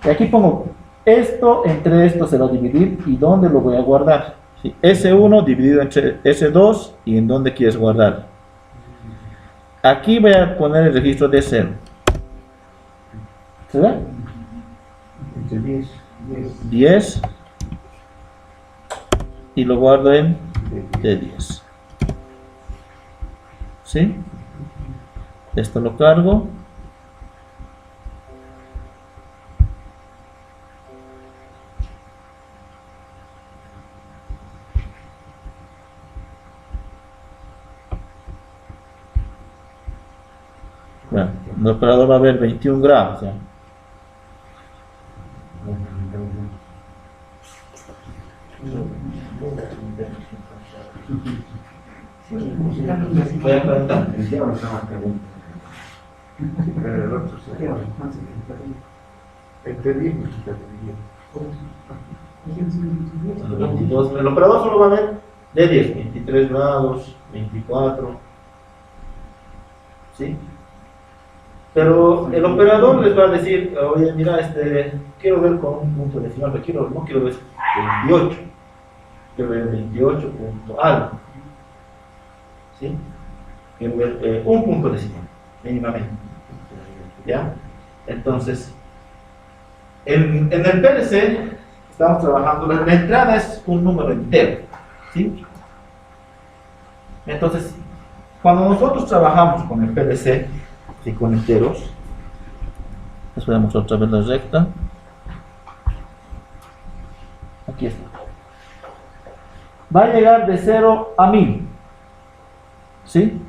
Y aquí pongo esto entre esto se va a dividir y dónde lo voy a guardar. ¿Sí? S1 dividido entre S2 y en dónde quieres guardar. Aquí voy a poner el registro de 0. ¿Se ve? 10 y lo guardo en D10. ¿Sí? Esto lo cargo. Bueno, el operador va a ver 21 grados. ¿Ya? Voy a calentar. El operador solo va a ver de 10, 23 grados, 24. ¿Sí? Pero el operador les va a decir, oye, mira, quiero ver con un punto decimal, no quiero ver 28, quiero ver 28 punto algo. ¿Sí? Quiero ver un punto decimal, mínimamente. ¿Ya? Entonces, en el PLC estamos trabajando, la entrada es un número entero. ¿Sí? Entonces, cuando nosotros trabajamos con el PLC, y con enteros, les voy a mostrar otra vez la recta. Aquí está. va a llegar de 0 a 1000. ¿Sí?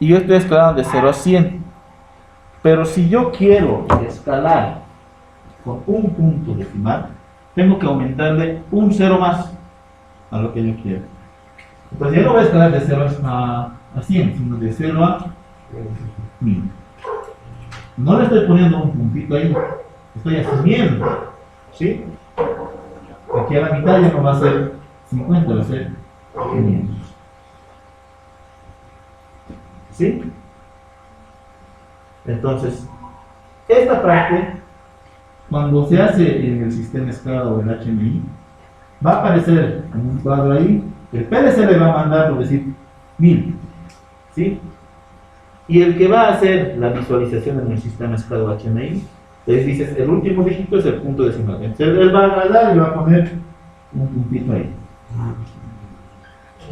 Y yo estoy escalando de 0 a 100. Pero si yo quiero escalar con un punto decimal, tengo que aumentarle un 0 más a lo que yo quiero. Entonces yo no voy a escalar de 0 a 100, sino de 0 a 1000. No le estoy poniendo un puntito ahí, estoy asumiendo. ¿Sí? Aquí a la mitad ya no va a ser 50, va a ser 500. ¿Sí? Entonces, esta parte, cuando se hace en el sistema escala o el HMI, va a aparecer en un cuadro ahí, el PLC le va a mandar, por decir, 1000. ¿Sí? Y el que va a hacer la visualización en el sistema escala o HMI, les dices, el último dígito es el punto decimal. Entonces, él va a agarrar y va a poner un puntito ahí.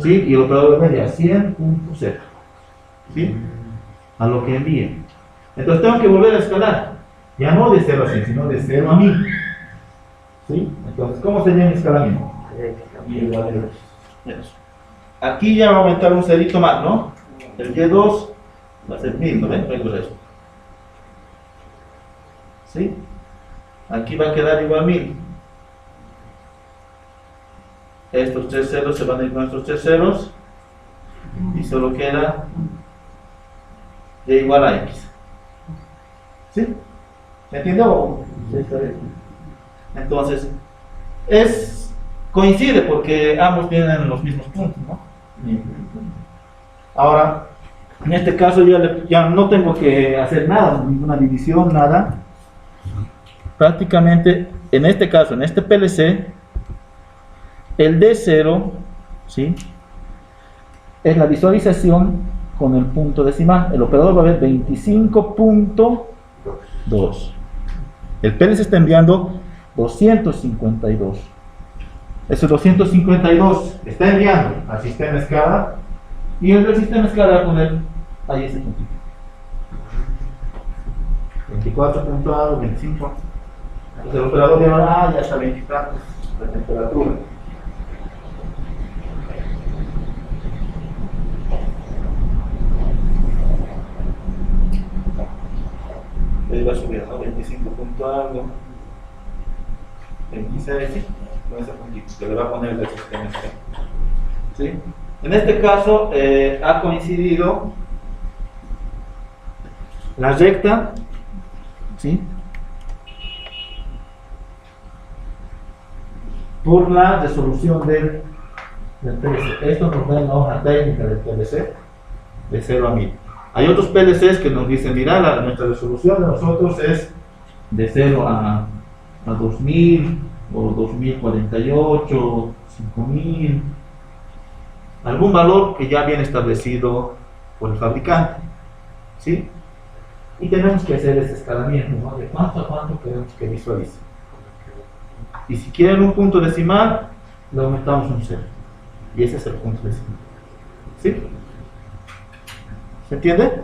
¿Sí? Y el operador va a medir 100.0. ¿Sí? A lo que envíe. Entonces tengo que volver a escalar. Ya no de 0 a 100, sino de 0 a 1000. ¿Sí? Entonces, ¿cómo sería mi escalamiento? Igual a eso. Aquí ya va a aumentar un cerito más, ¿no? El Y2 va a ser 1000, ¿no ven? Vengo de esto. ¿Sí? Aquí va a quedar igual a 1000. Estos 3 ceros se van a ir con estos 3 ceros. Y solo queda Y igual a X. ¿Sí? ¿Me entiende? Sí, está bien. Entonces, coincide porque ambos tienen los mismos puntos, ¿no? Ahora, en este caso ya no tengo que hacer nada, ninguna división, nada. Prácticamente, en este caso, en este PLC, el D0, ¿sí?, es la visualización con el punto decimal. El operador va a ver 25.2. El PLC está enviando 252. Ese 252 está enviando al sistema escala y el del sistema escala va a poner ahí ese puntito. 24.2, 25. Entonces el operador dirá, ya está 20 grados la temperatura. Ahí va a subir, ¿no? 25 punto algo, 26, ¿sí? Con ese puntito que le va a poner el sistema escala. ¿Sí? En este caso ha coincidido la recta, ¿sí?, por la resolución del PLC. Esto nos da la hoja técnica del PLC de 0 a 1000. Hay otros PLCs que nos dicen, mira, nuestra resolución de nosotros es de 0 a 2000 o 2048, 5000, algún valor que ya viene establecido por el fabricante, ¿sí? Y tenemos que hacer ese escalamiento, ¿no? De cuánto a cuánto queremos que visualice. Y si quieren un punto decimal, le aumentamos un 0. Y ese es el punto decimal. ¿Sí? ¿Se entiende?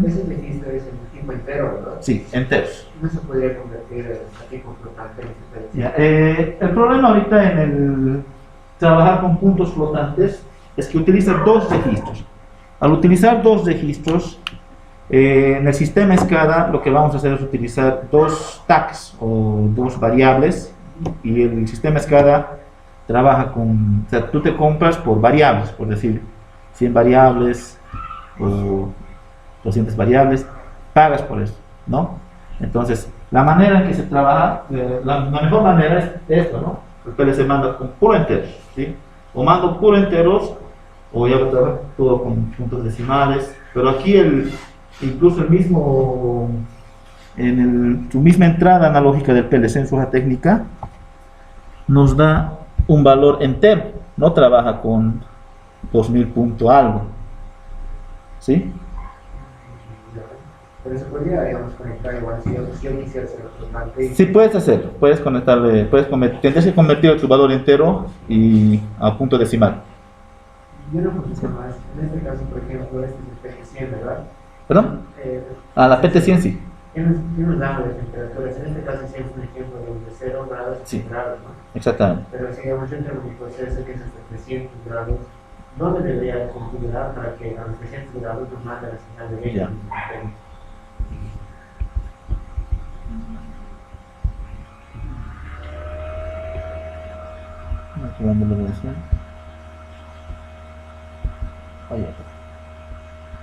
Ese registro es en tipo entero, ¿verdad? Sí, enteros. No se podría convertir a tipo flotante en ese Ya, el problema ahorita en el trabajar con puntos flotantes es que utiliza dos registros. Al utilizar dos registros, en el sistema SCADA lo que vamos a hacer es utilizar dos tags o dos variables, y el sistema SCADA trabaja con, o sea, tú te compras por variables, por decir 100 variables o 200 variables, pagas por eso, ¿no? Entonces, la manera en que se trabaja, la mejor manera es esto, ¿no? El PLC manda con puro enteros, ¿sí? O mando puro enteros, o ya trabajar todo con puntos decimales, pero aquí incluso el mismo, su misma entrada analógica del PLC en su hoja técnica, nos da un valor entero, no trabaja con 2000 punto algo, ¿sí? Pero se podría, digamos, conectar igual si yo quisiera hacer flotante. Sí, puedes hacerlo, puedes conectarle, tendrías que convertir tu valor entero y a punto decimal. Yo no puse más. En este caso, por ejemplo, este es el PT100, ¿verdad? ¿Perdón? La PT100 sí. tiene un rango de temperaturas. En este caso es un ejemplo de 0 grados a Sí. 100 grados, ¿no? Exactamente. Pero si digamos entra en un proceso que es hasta 300 grados, ¿dónde debería configurar para que a los 300 grados nos mande la señal de Ya. gain? Aquí vamos a la versión. Ahí está.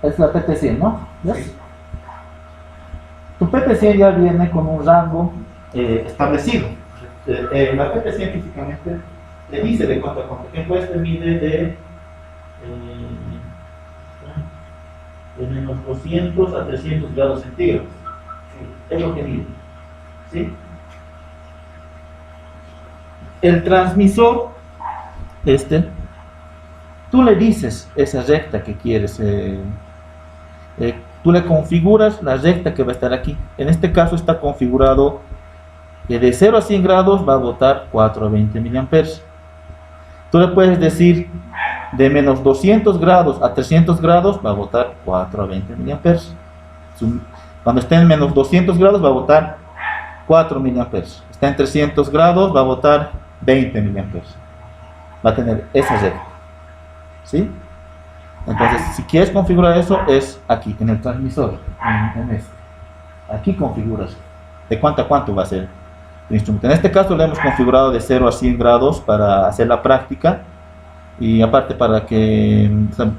Es la PT100, ¿no? ¿Ves? Tu PT100 ya viene con un rango establecido. La PT100 físicamente te dice de cuánto a cuánto. Por ejemplo, este mide de menos 200 a 300 grados centígrados. Es lo que mide. ¿Sí? El transmisor, tú le dices esa recta que quieres, tú le configuras la recta que va a estar aquí. En este caso está configurado que de 0 a 100 grados va a botar 4 a 20 miliamperes. Tú le puedes decir de menos 200 grados a 300 grados va a botar 4 a 20 miliamperes. Cuando esté en menos 200 grados va a botar 4 miliamperes. Está en 300 grados va a botar 20 miliamperes. Va a tener esa recta. ¿Sí? Entonces, si quieres configurar eso, es aquí, en el transmisor, en este. Aquí configuras de cuánto a cuánto va a ser el instrumento. En este caso lo hemos configurado de 0 a 100 grados para hacer la práctica y aparte para que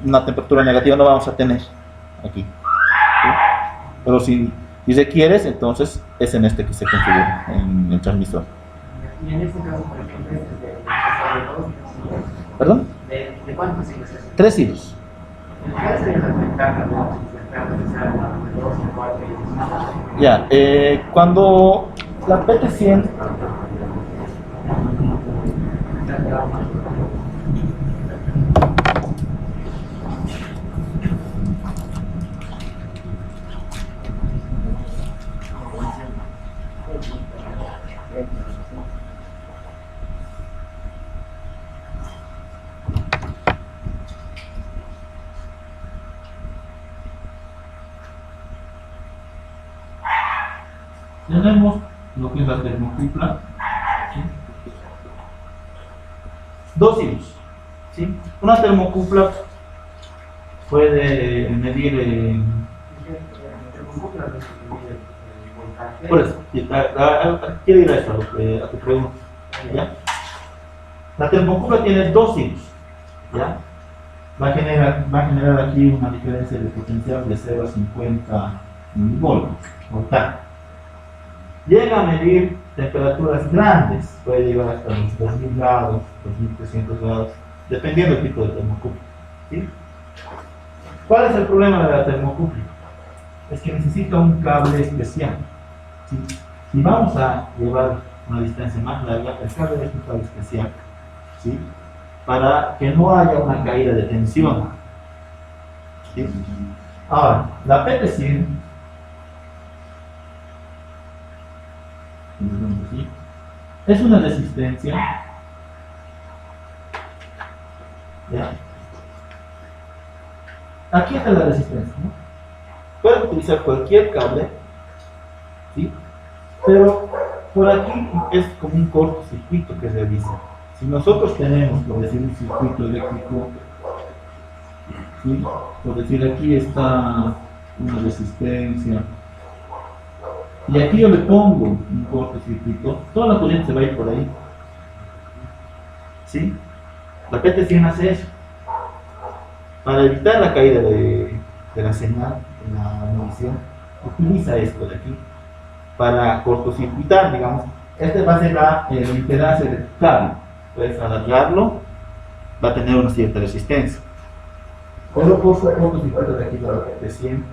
una temperatura negativa no vamos a tener aquí. ¿Sí? Pero si requieres, entonces es en este que se configura, en el transmisor. Y en este caso, por ejemplo, de ¿Perdón? ¿de cuántos hilos es? 3 hilos. ¿Cuál sería la ventaja de usar de 2 o 4 hilos? Ya, cuando la PT100 tenemos lo que es la termocupla, ¿sí? 2 hilos, ¿sí? Una termocupla puede medir por eso, quiero ir a eso, a tu pregunta, ¿ya? La termocupla tiene 2 hilos, ¿ya? Va a generar aquí una diferencia de potencial de 0 a 50 milivolts por tanto. Llega a medir temperaturas grandes, puede llegar hasta los 2000 grados, 2300 grados, dependiendo del tipo de termocupla, ¿sí? ¿Cuál es el problema de la termocupla? Es que necesita un cable especial, ¿sí? Si vamos a llevar una distancia más larga, el cable es un cable especial, ¿sí? Para que no haya una caída de tensión, ¿sí? Ahora, la PT100 ¿sí? Es una resistencia, ¿ya? Aquí está la resistencia, ¿no? Puedes utilizar cualquier cable, ¿sí? Pero por aquí es como un cortocircuito que realiza. Si nosotros tenemos, por decir, un circuito eléctrico, ¿sí? Por decir, aquí está una resistencia, y aquí yo le pongo un cortocircuito, toda la corriente se va a ir por ahí, ¿sí? La PT100 hace eso, para evitar la caída de la señal, de la medición, utiliza esto de aquí, para cortocircuitar, digamos. Este va a ser la impedancia del cable, puedes alargarlo, va a tener una cierta resistencia, pero por su cortocircuito de aquí, la PT100,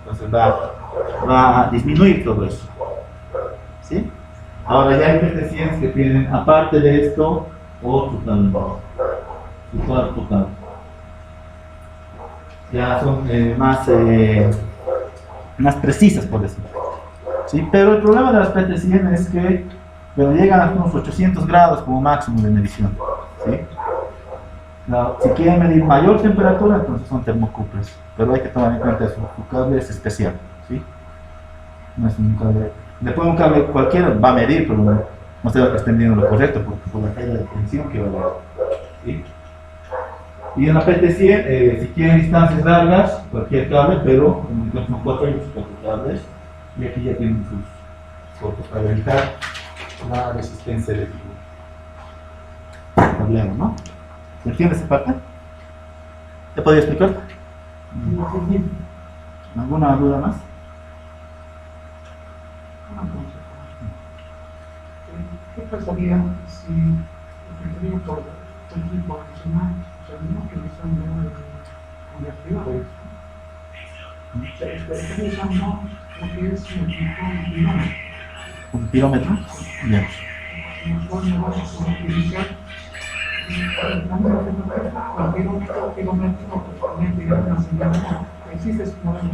entonces va a disminuir todo eso, ¿sí? Ahora ya hay PT100 que tienen, aparte de esto, otro cable, su cuarto cable. Ya son más precisas, por decirlo, ¿sí? Pero el problema de las PT100 es que llegan a unos 800 grados como máximo de medición, ¿sí? Si quieren medir mayor temperatura, entonces son termocuplas, pero hay que tomar en cuenta eso, su cable es especial, ¿sí? No es un cable. Después un cable cualquiera va a medir, pero no sé que estén viendo lo correcto por la caída de tensión que va a haber. ¿Sí? Y en la PT100, si quieren distancias largas, cualquier cable, pero en el micrófono 4 hay sus 4 cables. Y aquí ya tienen sus cortos para evitar la resistencia de tu problema, ¿no? ¿Se entiende esa parte? ¿Te podría explicar? ¿Alguna duda más? ¿Qué pasaría si el río por el tipo adicional, o sea, no que le están dando convertidores? Están usando lo que es el kilómetro. ¿Un kilómetro? Bien. Nosotros no vamos a utilizar existe ese modelo.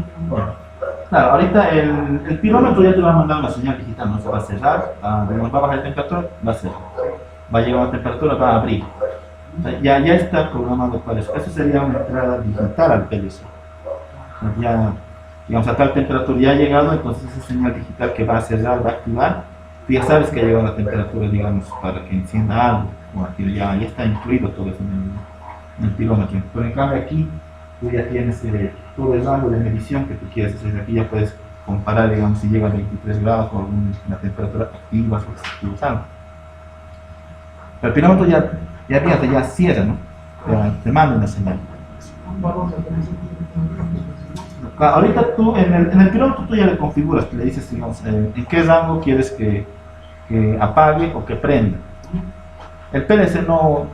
Claro, ahorita el pilómetro ya te va a mandar una señal digital, no se va a cerrar, va a bajar la temperatura, va a cerrar. Va a llegar a la temperatura, va a abrir. O sea, ya está programado para eso. Eso sería una entrada digital al PLC. Ya, digamos, a tal temperatura ya ha llegado, entonces esa señal digital que va a cerrar, va a activar, tú ya sabes que ha llegado la temperatura, digamos, para que encienda algo. Bueno, aquí ya está incluido todo eso en el kilómetro. Pero en cambio aquí tú ya tienes todo el rango de medición que tú quieres hacer. Aquí ya puedes comparar, digamos, si llega a 23 grados o una temperatura activa o desactiva. Pero el kilómetro ya cierra, ¿no? Te manda una señal. Ahorita tú, en el kilómetro tú ya le configuras, le dices, digamos, en qué rango quieres que apague o que prenda. El PLC digamos,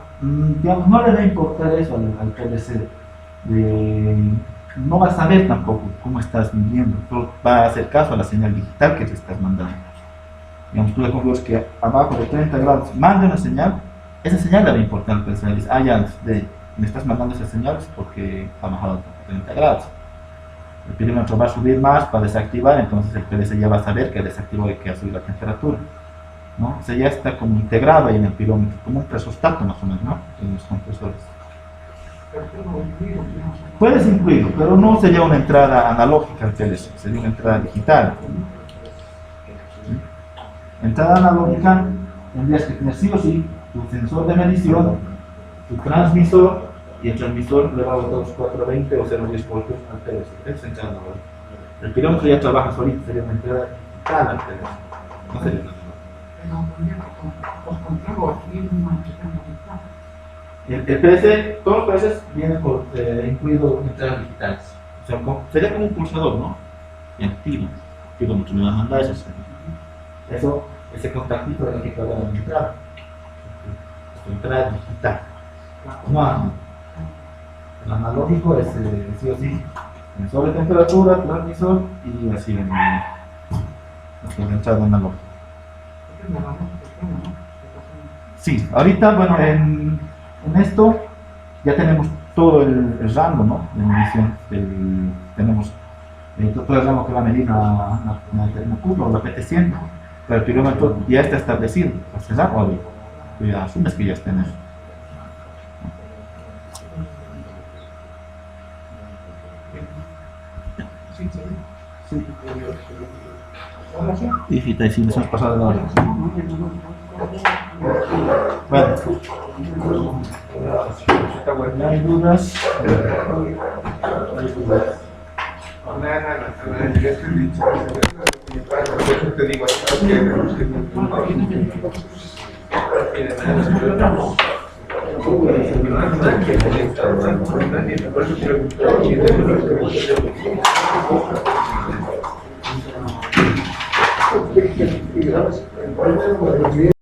no le va a importar eso al PLC. No va a saber tampoco cómo estás midiendo, tú va a hacer caso a la señal digital que te estás mandando. Digamos, tú le configuras que abajo de 30 grados mande una señal, esa señal le va a importar al PLC. Dice, ya me estás mandando esa señal porque ha bajado a 30 grados. El pilómetro va a subir más para desactivar, entonces el PLC ya va a saber que desactivó y que ha subido la temperatura, ¿no? O sea, ya está como integrado ahí en el pilómetro, como un termostato más o menos, ¿no? En los compresores. Puedes incluirlo, pero no sería una entrada analógica al PLC, sería una entrada digital. ¿Sí? Entrada analógica tendrías que tener sí o sí tu sensor de medición, tu transmisor, y el transmisor le va a botar los 420 o 010 voltios al PLC. Esa es entrada analógica. El pilómetro ya trabaja solito, sería una entrada digital al PLC. No sería una el PLC, todos los PLCs vienen incluidos entradas digitales. O sea, sería como un pulsador, ¿no? Y activo. El kilómetro me va a mandar eso. Ese contactito es el que carga la entrada. Entrada digital. No, el analógico es sí o sí. Sensor de temperatura, transmisor y así la entrada analógica. Sí, ahorita, bueno, en esto ya tenemos todo el rango, ¿no? De medición. Tenemos todo el rango que va a medir una curva o la PT100, pero el kilómetro ya está establecido. ¿Se da o abrir? Ya asumes que ya está en eso. Sí. Y fíjate, si nos hemos pasado la hora. Bueno, ¿no hay dudas? Te digo,